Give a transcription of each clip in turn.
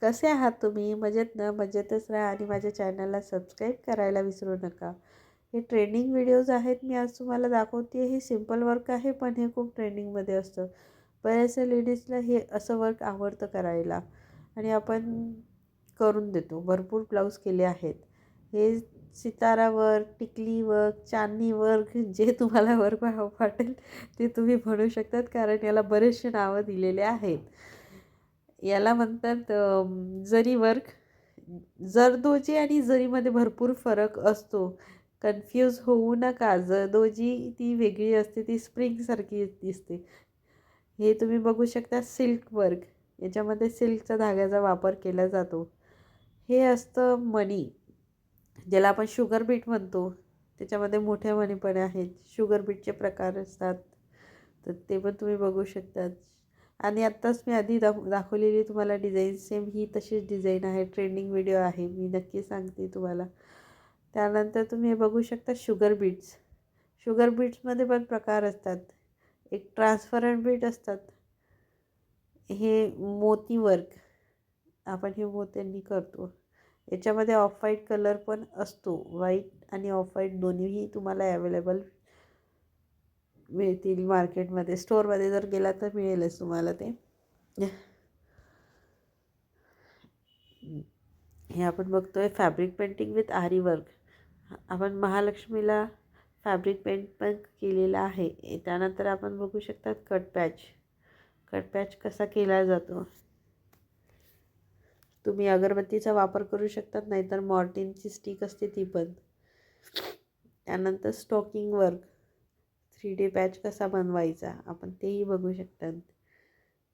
कसे आहात तुम्ही? मजेत ना? मजेतच राहा आणि माझ्या चॅनलला सबस्क्राईब करायला विसरू नका. हे ट्रेंडिंग व्हिडिओज आहेत मी आज तुम्हाला दाखवते. हे सिंपल वर्क आहे पण हे खूप ट्रेंडिंगमध्ये असतं. बऱ्याचशा लेडीजला हे असं वर्क आवडतं करायला आणि आपण करून देतो. भरपूर ब्लाऊज केले आहेत. हे सितारा वर्क, टिकली वर्क, चांदणी वर्क जे तुम्हाला वर्क वाटेल ते तुम्ही म्हणू शकतात कारण याला बरेचसे नावं दिलेले आहेत. याला म्हणतात जरी वर्क. जरदोजी आणि जरीमध्ये भरपूर फरक असतो. कन्फ्यूज होऊ नका. जरदोजी ती वेगळी असते, ती स्प्रिंगसारखी दिसते. हे तुम्ही बघू शकता सिल्क वर्क. याच्यामध्ये सिल्कचा धाग्याचा वापर केला जातो. हे असतं मणी, ज्याला आपण शुगर बीट म्हणतो. त्याच्यामध्ये मोठ्या मणी पण आहेत. शुगर बीटचे प्रकार असतात, तर ते पण तुम्ही बघू शकतात. आणि आत्ताच मी आधी दाखवलेली तुम्हाला डिझाईन सेम ही तशीच डिझाईन आहे. ट्रेंडिंग व्हिडिओ आहे, मी नक्की सांगते तुम्हाला. त्यानंतर तुम्ही हे बघू शकता शुगर बीट्स. शुगर बीट्समध्ये पण प्रकार असतात. एक ट्रान्सपरंट बीट असतात. हे मोती वर्क आपण हे मोत्यांनी करतो. याच्यामध्ये ऑफ व्हाईट कलर पण असतो. व्हाईट आणि ऑफ व्हाईट दोन्हीही तुम्हाला अवेलेबल मिळतील मार्केटमध्ये. स्टोअरमध्ये जर गेला तर मिळेलच तुम्हाला ते. हे आपण बघतोय फॅब्रिक पेंटिंग विथ आरी वर्क. आपण महालक्ष्मीला फॅब्रिक पेंट पण केलेला आहे. त्यानंतर आपण बघू शकतात कट पॅच. कट पॅच कसा केला जातो. तुम्ही अगरबत्तीचा वापर करू शकतात, नाहीतर मॉर्टिनची स्टिक असते ती पण. त्यानंतर स्टॉकिंग वर्क. 3D पॅच कसा बनवायचा आपण तेही बघू शकतात.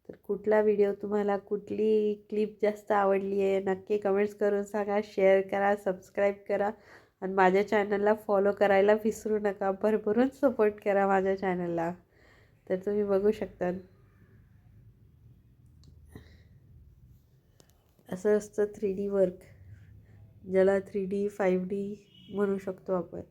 तर कुठला व्हिडिओ तुम्हाला, कुठली क्लिप जास्त आवडली आहे नक्की कमेंट्स करून सांगा. शेअर करा, सबस्क्राईब करा आणि माझ्या चॅनलला फॉलो करायला विसरू नका. भरभरून सपोर्ट करा माझ्या चॅनलला. तर तुम्ही बघू शकता असं असतं 3D वर्क, ज्याला 3D 5D म्हणू शकतो आपण.